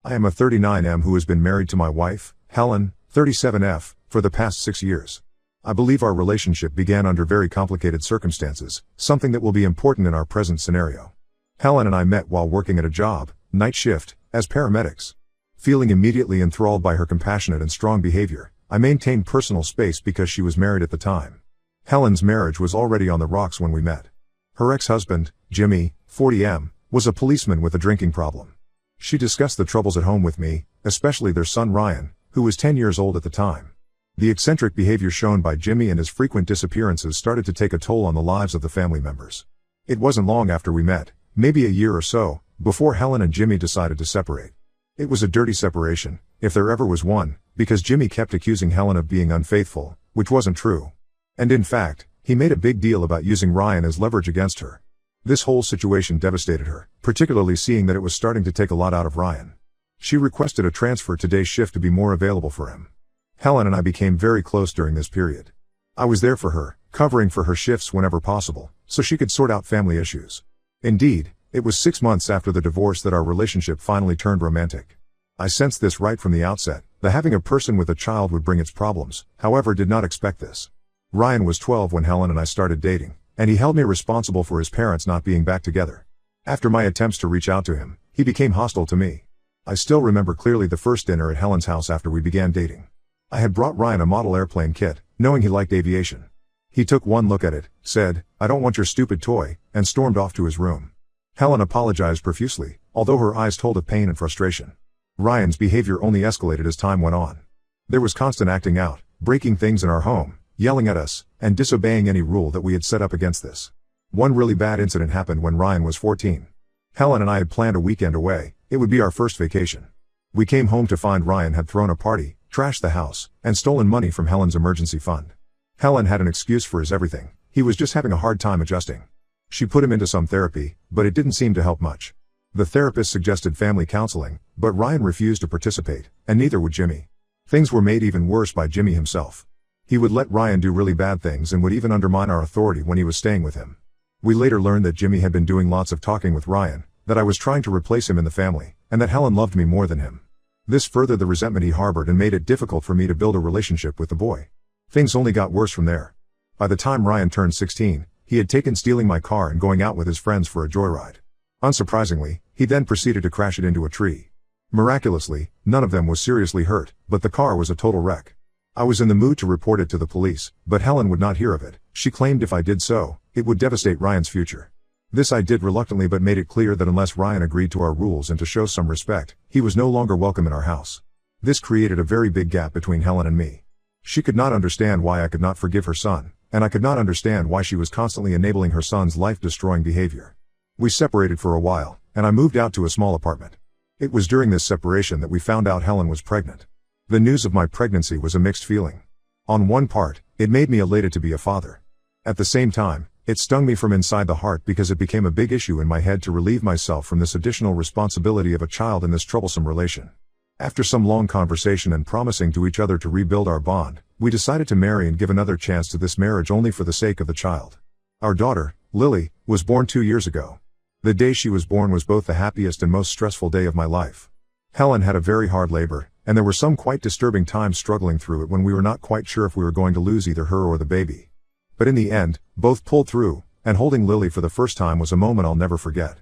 I am a 39M who has been married to my wife, Helen, 37F, for the past 6 years. I believe our relationship began under very complicated circumstances, something that will be important in our present scenario. Helen and I met while working at a job, night shift, as paramedics. Feeling immediately enthralled by her compassionate and strong behavior, I maintained personal space because she was married at the time. Helen's marriage was already on the rocks when we met. Her ex-husband, Jimmy, 40M, was a policeman with a drinking problem. She discussed the troubles at home with me, especially their son Ryan, who was 10 years old at the time. The eccentric behavior shown by Jimmy and his frequent disappearances started to take a toll on the lives of the family members. It wasn't long after we met, maybe a year or so, before Helen and Jimmy decided to separate. It was a dirty separation, if there ever was one, because Jimmy kept accusing Helen of being unfaithful, which wasn't true. And in fact, he made a big deal about using Ryan as leverage against her. This whole situation devastated her, particularly seeing that it was starting to take a lot out of Ryan. She requested a transfer to day shift to be more available for him. Helen and I became very close during this period. I was there for her, covering for her shifts whenever possible, so she could sort out family issues. Indeed, it was 6 months after the divorce that our relationship finally turned romantic. I sensed this right from the outset, that having a person with a child would bring its problems, however did not expect this. Ryan was 12 when Helen and I started dating, and he held me responsible for his parents not being back together. After my attempts to reach out to him, he became hostile to me. I still remember clearly the first dinner at Helen's house after we began dating. I had brought Ryan a model airplane kit, knowing he liked aviation. He took one look at it, said, "I don't want your stupid toy," and stormed off to his room. Helen apologized profusely, although her eyes told of pain and frustration. Ryan's behavior only escalated as time went on. There was constant acting out, breaking things in our home, yelling at us, and disobeying any rule that we had set up against this. One really bad incident happened when Ryan was 14. Helen and I had planned a weekend away. It would be our first vacation. We came home to find Ryan had thrown a party, trashed the house, and stolen money from Helen's emergency fund. Helen had an excuse for his everything. He was just having a hard time adjusting. She put him into some therapy, but it didn't seem to help much. The therapist suggested family counseling, but Ryan refused to participate, and neither would Jimmy. Things were made even worse by Jimmy himself. He would let Ryan do really bad things and would even undermine our authority when he was staying with him. We later learned that Jimmy had been doing lots of talking with Ryan, that I was trying to replace him in the family, and that Helen loved me more than him. This furthered the resentment he harbored and made it difficult for me to build a relationship with the boy. Things only got worse from there. By the time Ryan turned 16, he had taken stealing my car and going out with his friends for a joyride. Unsurprisingly, he then proceeded to crash it into a tree. Miraculously, none of them was seriously hurt, but the car was a total wreck. I was in the mood to report it to the police, but Helen would not hear of it. She claimed if I did so, it would devastate Ryan's future. This I did reluctantly, but made it clear that unless Ryan agreed to our rules and to show some respect, he was no longer welcome in our house. This created a very big gap between Helen and me. She could not understand why I could not forgive her son, and I could not understand why she was constantly enabling her son's life-destroying behavior. We separated for a while, and I moved out to a small apartment. It was during this separation that we found out Helen was pregnant. The news of my pregnancy was a mixed feeling. On one part, it made me elated to be a father. At the same time, it stung me from inside the heart because it became a big issue in my head to relieve myself from this additional responsibility of a child in this troublesome relation. After some long conversation and promising to each other to rebuild our bond, we decided to marry and give another chance to this marriage only for the sake of the child. Our daughter, Lily, was born 2 years ago. The day she was born was both the happiest and most stressful day of my life. Helen had a very hard labor, and there were some quite disturbing times struggling through it when we were not quite sure if we were going to lose either her or the baby. But in the end, both pulled through, and holding Lily for the first time was a moment I'll never forget.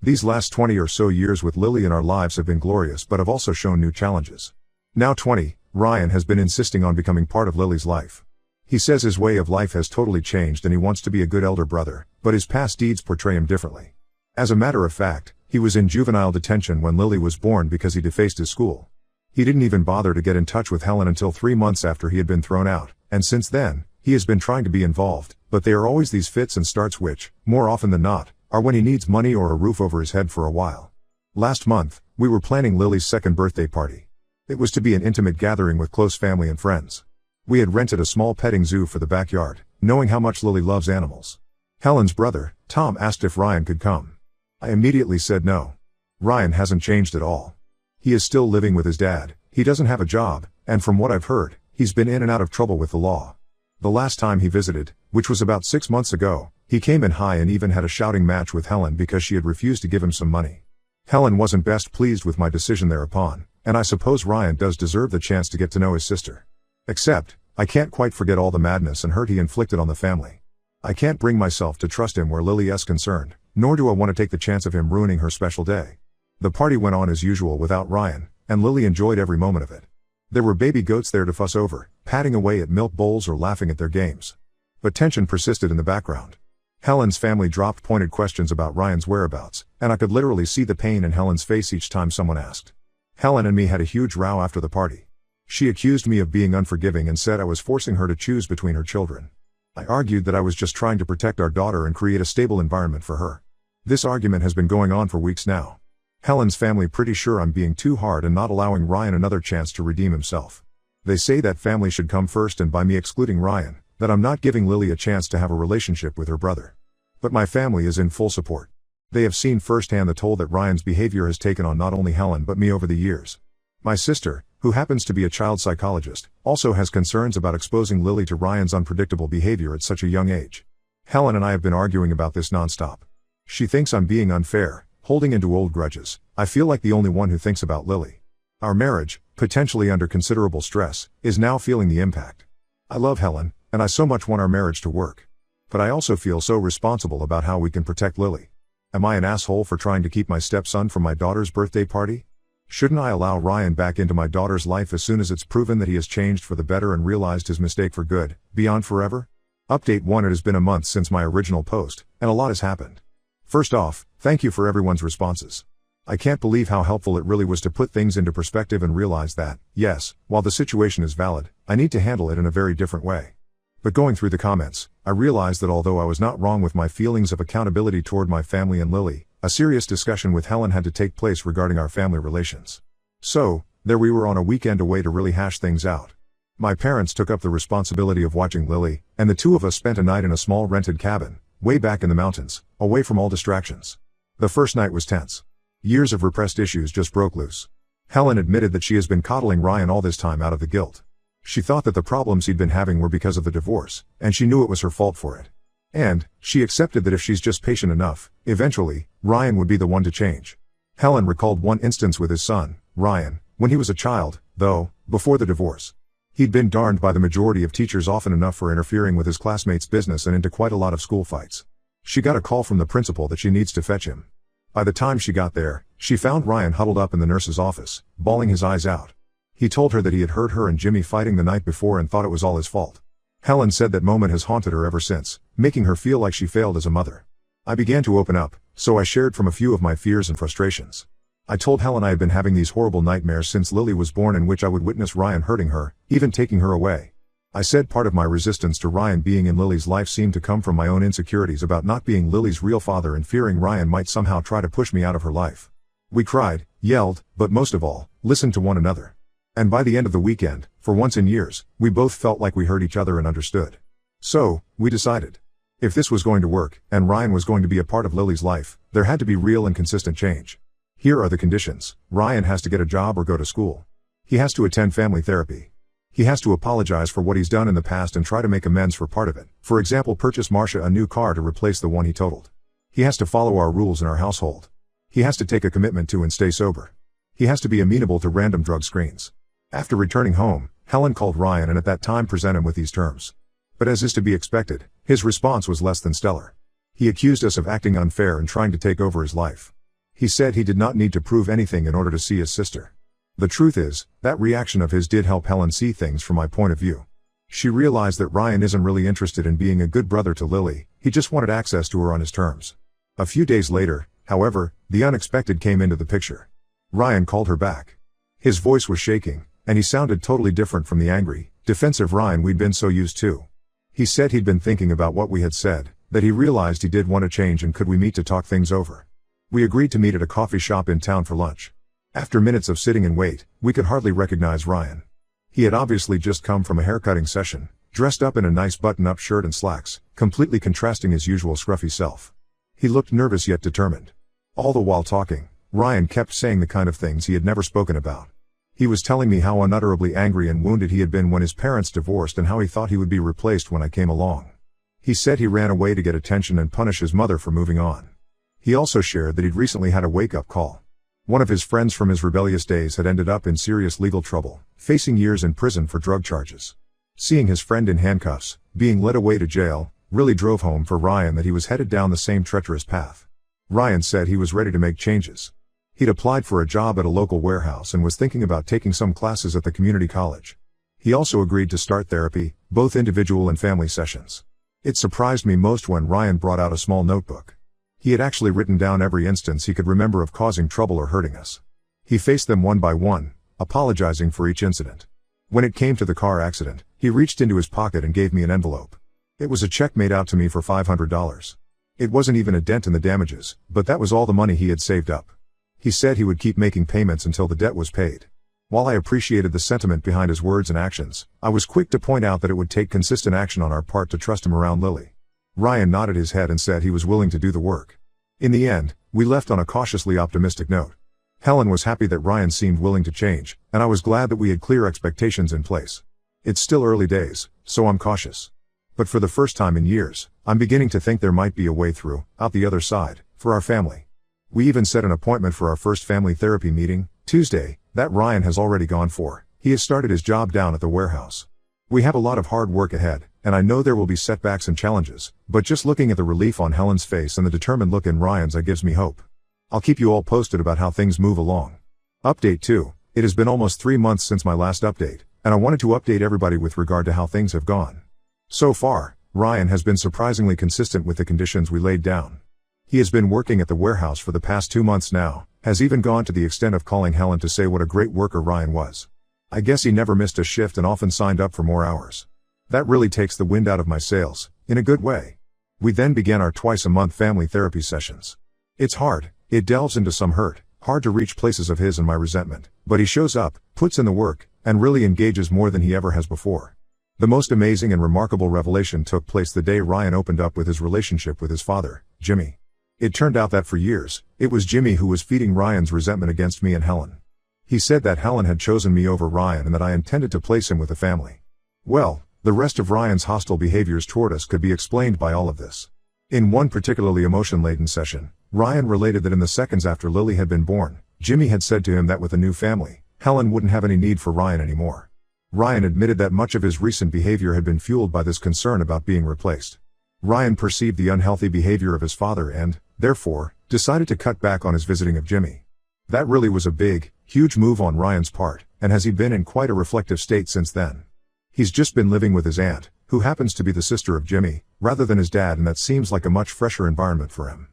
These last 20 or so years with Lily in our lives have been glorious but have also shown new challenges. Now 20, Ryan has been insisting on becoming part of Lily's life. He says his way of life has totally changed and he wants to be a good elder brother, but his past deeds portray him differently. As a matter of fact, he was in juvenile detention when Lily was born because he defaced his school. He didn't even bother to get in touch with Helen until 3 months after he had been thrown out, and since then, he has been trying to be involved, but they are always these fits and starts which, more often than not, are when he needs money or a roof over his head for a while. Last month, we were planning Lily's second birthday party. It was to be an intimate gathering with close family and friends. We had rented a small petting zoo for the backyard, knowing how much Lily loves animals. Helen's brother, Tom, asked if Ryan could come. I immediately said no. Ryan hasn't changed at all. He is still living with his dad, he doesn't have a job, and from what I've heard, he's been in and out of trouble with the law. The last time he visited, which was about 6 months ago, he came in high and even had a shouting match with Helen because she had refused to give him some money. Helen wasn't best pleased with my decision thereupon, and I suppose Ryan does deserve the chance to get to know his sister. Except, I can't quite forget all the madness and hurt he inflicted on the family. I can't bring myself to trust him where Lily is concerned, nor do I want to take the chance of him ruining her special day. The party went on as usual without Ryan, and Lily enjoyed every moment of it. There were baby goats there to fuss over, patting away at milk bowls or laughing at their games. But tension persisted in the background. Helen's family dropped pointed questions about Ryan's whereabouts, and I could literally see the pain in Helen's face each time someone asked. Helen and me had a huge row after the party. She accused me of being unforgiving and said I was forcing her to choose between her children. I argued that I was just trying to protect our daughter and create a stable environment for her. This argument has been going on for weeks now. Helen's family pretty sure I'm being too hard and not allowing Ryan another chance to redeem himself. They say that family should come first, and by me excluding Ryan, that I'm not giving Lily a chance to have a relationship with her brother. But my family is in full support. They have seen firsthand the toll that Ryan's behavior has taken on not only Helen but me over the years. My sister, who happens to be a child psychologist, also has concerns about exposing Lily to Ryan's unpredictable behavior at such a young age. Helen and I have been arguing about this nonstop. She thinks I'm being unfair, holding into old grudges. I feel like the only one who thinks about Lily. Our marriage, potentially under considerable stress, is now feeling the impact. I love Helen, and I so much want our marriage to work. But I also feel so responsible about how we can protect Lily. Am I an asshole for trying to keep my stepson from my daughter's birthday party? Shouldn't I allow Ryan back into my daughter's life as soon as it's proven that he has changed for the better and realized his mistake for good, beyond forever? Update 1: It has been a month since my original post, and a lot has happened. First off, thank you for everyone's responses. I can't believe how helpful it really was to put things into perspective and realize that, yes, while the situation is valid, I need to handle it in a very different way. But going through the comments, I realized that although I was not wrong with my feelings of accountability toward my family and Lily, a serious discussion with Helen had to take place regarding our family relations. So, there we were on a weekend away to really hash things out. My parents took up the responsibility of watching Lily, and the two of us spent a night in a small rented cabin, way back in the mountains, away from all distractions. The first night was tense. Years of repressed issues just broke loose. Helen admitted that she has been coddling Ryan all this time out of the guilt. She thought that the problems he'd been having were because of the divorce, and she knew it was her fault for it. And, she accepted that if she's just patient enough, eventually, Ryan would be the one to change. Helen recalled one instance with his son, Ryan, when he was a child, though, before the divorce. He'd been darned by the majority of teachers often enough for interfering with his classmates' business and into quite a lot of school fights. She got a call from the principal that she needs to fetch him. By the time she got there, she found Ryan huddled up in the nurse's office, bawling his eyes out. He told her that he had heard her and Jimmy fighting the night before and thought it was all his fault. Helen said that moment has haunted her ever since, making her feel like she failed as a mother. I began to open up, so I shared from a few of my fears and frustrations. I told Helen I had been having these horrible nightmares since Lily was born in which I would witness Ryan hurting her, even taking her away. I said part of my resistance to Ryan being in Lily's life seemed to come from my own insecurities about not being Lily's real father and fearing Ryan might somehow try to push me out of her life. We cried, yelled, but most of all, listened to one another. And by the end of the weekend, for once in years, we both felt like we heard each other and understood. So, we decided. If this was going to work, and Ryan was going to be a part of Lily's life, there had to be real and consistent change. Here are the conditions. Ryan has to get a job or go to school. He has to attend family therapy. He has to apologize for what he's done in the past and try to make amends for part of it. For example, purchase Marcia a new car to replace the one he totaled. He has to follow our rules in our household. He has to take a commitment to and stay sober. He has to be amenable to random drug screens. After returning home, Helen called Ryan and at that time presented him with these terms. But as is to be expected, his response was less than stellar. He accused us of acting unfair and trying to take over his life. He said he did not need to prove anything in order to see his sister. The truth is, that reaction of his did help Helen see things from my point of view. She realized that Ryan isn't really interested in being a good brother to Lily, he just wanted access to her on his terms. A few days later, however, the unexpected came into the picture. Ryan called her back. His voice was shaking, and he sounded totally different from the angry, defensive Ryan we'd been so used to. He said he'd been thinking about what we had said, that he realized he did want to change and could we meet to talk things over. We agreed to meet at a coffee shop in town for lunch. After minutes of sitting and wait, we could hardly recognize Ryan. He had obviously just come from a haircutting session, dressed up in a nice button-up shirt and slacks, completely contrasting his usual scruffy self. He looked nervous yet determined. All the while talking, Ryan kept saying the kind of things he had never spoken about. He was telling me how unutterably angry and wounded he had been when his parents divorced and how he thought he would be replaced when I came along. He said he ran away to get attention and punish his mother for moving on. He also shared that he'd recently had a wake-up call. One of his friends from his rebellious days had ended up in serious legal trouble, facing years in prison for drug charges. Seeing his friend in handcuffs, being led away to jail, really drove home for Ryan that he was headed down the same treacherous path. Ryan said he was ready to make changes. He'd applied for a job at a local warehouse and was thinking about taking some classes at the community college. He also agreed to start therapy, both individual and family sessions. It surprised me most when Ryan brought out a small notebook. He had actually written down every instance he could remember of causing trouble or hurting us. He faced them one by one, apologizing for each incident. When it came to the car accident, he reached into his pocket and gave me an envelope. It was a check made out to me for $500. It wasn't even a dent in the damages, but that was all the money he had saved up. He said he would keep making payments until the debt was paid. While I appreciated the sentiment behind his words and actions, I was quick to point out that it would take consistent action on our part to trust him around Lily. Ryan nodded his head and said he was willing to do the work. In the end, we left on a cautiously optimistic note. Helen was happy that Ryan seemed willing to change, and I was glad that we had clear expectations in place. It's still early days, so I'm cautious. But for the first time in years, I'm beginning to think there might be a way through, out the other side, for our family. We even set an appointment for our first family therapy meeting, Tuesday, that Ryan has already gone for. He has started his job down at the warehouse. We have a lot of hard work ahead, and I know there will be setbacks and challenges, but just looking at the relief on Helen's face and the determined look in Ryan's eye gives me hope. I'll keep you all posted about how things move along. Update 2. It has been almost 3 months since my last update, and I wanted to update everybody with regard to how things have gone. So far, Ryan has been surprisingly consistent with the conditions we laid down. He has been working at the warehouse for the past 2 months now, has even gone to the extent of calling Helen to say what a great worker Ryan was. I guess he never missed a shift and often signed up for more hours. That really takes the wind out of my sails, in a good way. We then began our twice-a-month family therapy sessions. It's hard, it delves into some hard to reach places of his and my resentment, but he shows up, puts in the work, and really engages more than he ever has before. The most amazing and remarkable revelation took place the day Ryan opened up with his relationship with his father, Jimmy. It turned out that for years, it was Jimmy who was feeding Ryan's resentment against me and Helen. He said that Helen had chosen me over Ryan and that I intended to place him with the family. Well, the rest of Ryan's hostile behaviors toward us could be explained by all of this. In one particularly emotion-laden session, Ryan related that in the seconds after Lily had been born, Jimmy had said to him that with a new family, Helen wouldn't have any need for Ryan anymore. Ryan admitted that much of his recent behavior had been fueled by this concern about being replaced. Ryan perceived the unhealthy behavior of his father and, therefore, decided to cut back on his visiting of Jimmy. That really was a big, huge move on Ryan's part, and has he been in quite a reflective state since then. He's just been living with his aunt, who happens to be the sister of Jimmy, rather than his dad, and that seems like a much fresher environment for him.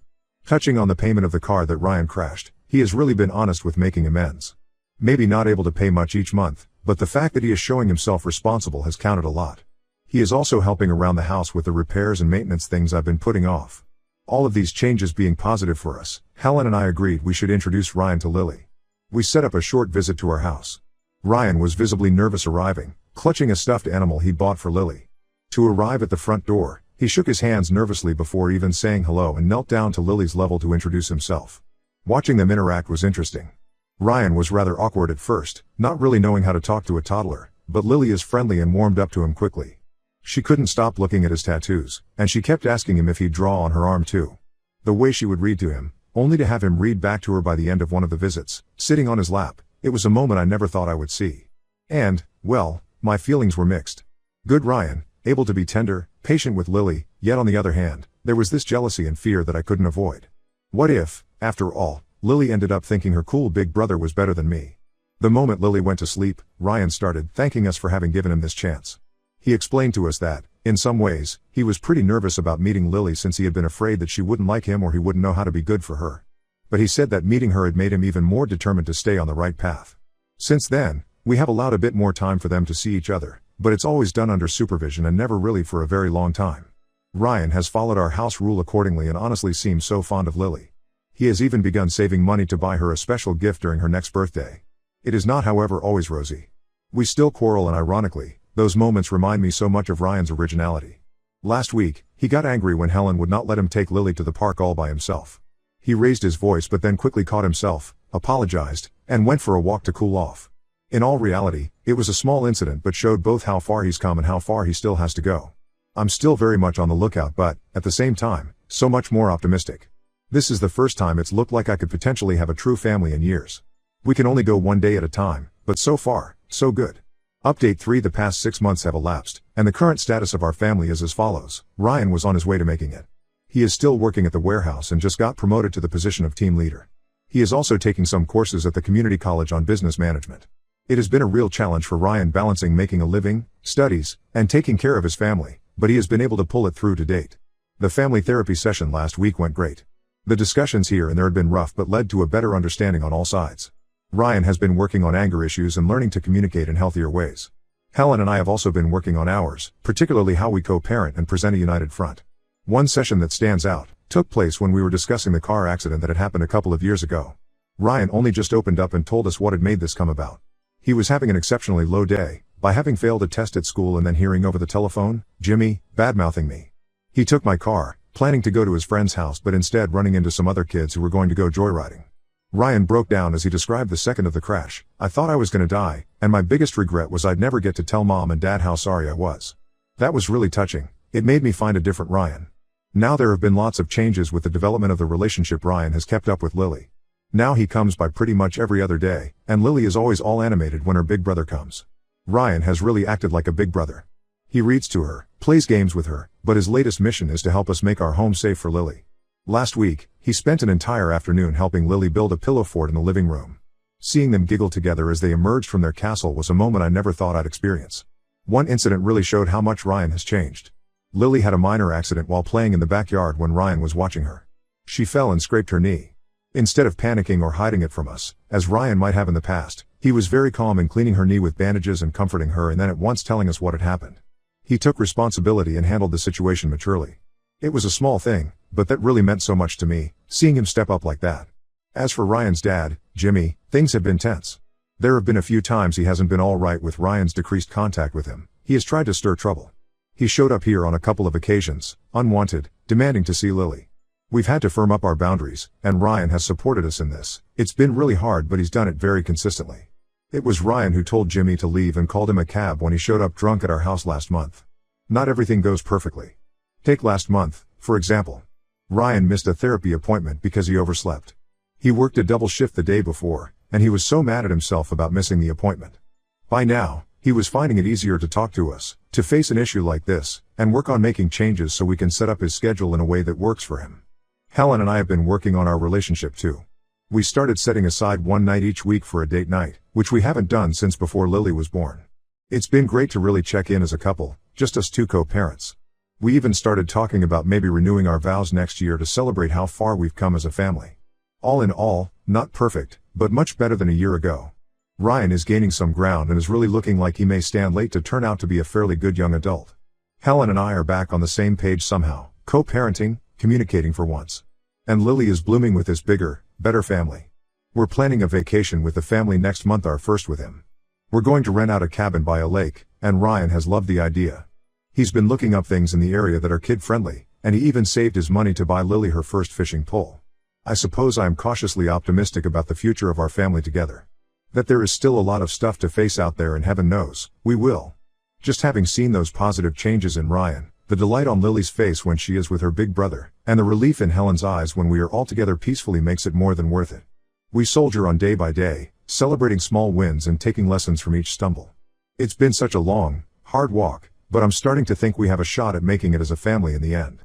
Touching on the payment of the car that Ryan crashed, he has really been honest with making amends. Maybe not able to pay much each month, but the fact that he is showing himself responsible has counted a lot. He is also helping around the house with the repairs and maintenance things I've been putting off. All of these changes being positive for us, Helen and I agreed we should introduce Ryan to Lily. We set up a short visit to our house. Ryan was visibly nervous arriving, clutching a stuffed animal he'd bought for Lily. To arrive at the front door, he shook his hands nervously before even saying hello and knelt down to Lily's level to introduce himself. Watching them interact was interesting. Ryan was rather awkward at first, not really knowing how to talk to a toddler, but Lily is friendly and warmed up to him quickly. She couldn't stop looking at his tattoos, and she kept asking him if he'd draw on her arm too. The way she would read to him, only to have him read back to her by the end of one of the visits, sitting on his lap, it was a moment I never thought I would see. And, well, my feelings were mixed. Good Ryan, able to be tender, patient with Lily, yet on the other hand, there was this jealousy and fear that I couldn't avoid. What if, after all, Lily ended up thinking her cool big brother was better than me? The moment Lily went to sleep, Ryan started thanking us for having given him this chance. He explained to us that, in some ways, he was pretty nervous about meeting Lily since he had been afraid that she wouldn't like him or he wouldn't know how to be good for her. But he said that meeting her had made him even more determined to stay on the right path. Since then, we have allowed a bit more time for them to see each other, but it's always done under supervision and never really for a very long time. Ryan has followed our house rule accordingly and honestly seems so fond of Lily. He has even begun saving money to buy her a special gift during her next birthday. It is not, however, always rosy. We still quarrel, and ironically, those moments remind me so much of Ryan's originality. Last week, he got angry when Helen would not let him take Lily to the park all by himself. He raised his voice but then quickly caught himself, apologized, and went for a walk to cool off. In all reality, it was a small incident but showed both how far he's come and how far he still has to go. I'm still very much on the lookout but, at the same time, so much more optimistic. This is the first time it's looked like I could potentially have a true family in years. We can only go one day at a time, but so far, so good. Update 3: The past 6 months have elapsed, and the current status of our family is as follows. Ryan was on his way to making it. He is still working at the warehouse and just got promoted to the position of team leader. He is also taking some courses at the community college on business management. It has been a real challenge for Ryan balancing making a living, studies, and taking care of his family, but he has been able to pull it through to date. The family therapy session last week went great. The discussions here and there had been rough but led to a better understanding on all sides. Ryan has been working on anger issues and learning to communicate in healthier ways. Helen and I have also been working on ours, particularly how we co-parent and present a united front. One session that stands out took place when we were discussing the car accident that had happened a couple of years ago. Ryan only just opened up and told us what had made this come about. He was having an exceptionally low day, by having failed a test at school and then hearing over the telephone, Jimmy, bad-mouthing me. He took my car, planning to go to his friend's house but instead running into some other kids who were going to go joyriding. Ryan broke down as he described the second of the crash. I thought I was gonna die, and my biggest regret was I'd never get to tell Mom and Dad how sorry I was. That was really touching. It made me find a different Ryan. Now there have been lots of changes with the development of the relationship Ryan has kept up with Lily. Now he comes by pretty much every other day, and Lily is always all animated when her big brother comes. Ryan has really acted like a big brother. He reads to her, plays games with her, but his latest mission is to help us make our home safe for Lily. Last week, he spent an entire afternoon helping Lily build a pillow fort in the living room. Seeing them giggle together as they emerged from their castle was a moment I never thought I'd experience. One incident really showed how much Ryan has changed. Lily had a minor accident while playing in the backyard when Ryan was watching her. She fell and scraped her knee. Instead of panicking or hiding it from us, as Ryan might have in the past, he was very calm in cleaning her knee with bandages and comforting her and then at once telling us what had happened. He took responsibility and handled the situation maturely. It was a small thing, but that really meant so much to me, seeing him step up like that. As for Ryan's dad, Jimmy, things have been tense. There have been a few times he hasn't been all right with Ryan's decreased contact with him. He has tried to stir trouble. He showed up here on a couple of occasions, unwanted, demanding to see Lily. We've had to firm up our boundaries, and Ryan has supported us in this. It's been really hard, but he's done it very consistently. It was Ryan who told Jimmy to leave and called him a cab when he showed up drunk at our house last month. Not everything goes perfectly. Take last month, for example. Ryan missed a therapy appointment because he overslept. He worked a double shift the day before, and he was so mad at himself about missing the appointment. By now, he was finding it easier to talk to us, to face an issue like this, and work on making changes so we can set up his schedule in a way that works for him. Helen and I have been working on our relationship too. We started setting aside one night each week for a date night, which we haven't done since before Lily was born. It's been great to really check in as a couple, just us two co-parents. We even started talking about maybe renewing our vows next year to celebrate how far we've come as a family. All in all, not perfect, but much better than a year ago. Ryan is gaining some ground and is really looking like he may stand late to turn out to be a fairly good young adult. Helen and I are back on the same page somehow, co-parenting, communicating for once. And Lily is blooming with this bigger, better family. We're planning a vacation with the family next month, our first with him. We're going to rent out a cabin by a lake, and Ryan has loved the idea. He's been looking up things in the area that are kid-friendly, and he even saved his money to buy Lily her first fishing pole. I suppose I am cautiously optimistic about the future of our family together. That there is still a lot of stuff to face out there, and heaven knows, we will. Just having seen those positive changes in Ryan, the delight on Lily's face when she is with her big brother, and the relief in Helen's eyes when we are all together peacefully makes it more than worth it. We soldier on day by day, celebrating small wins and taking lessons from each stumble. It's been such a long, hard walk, but I'm starting to think we have a shot at making it as a family in the end.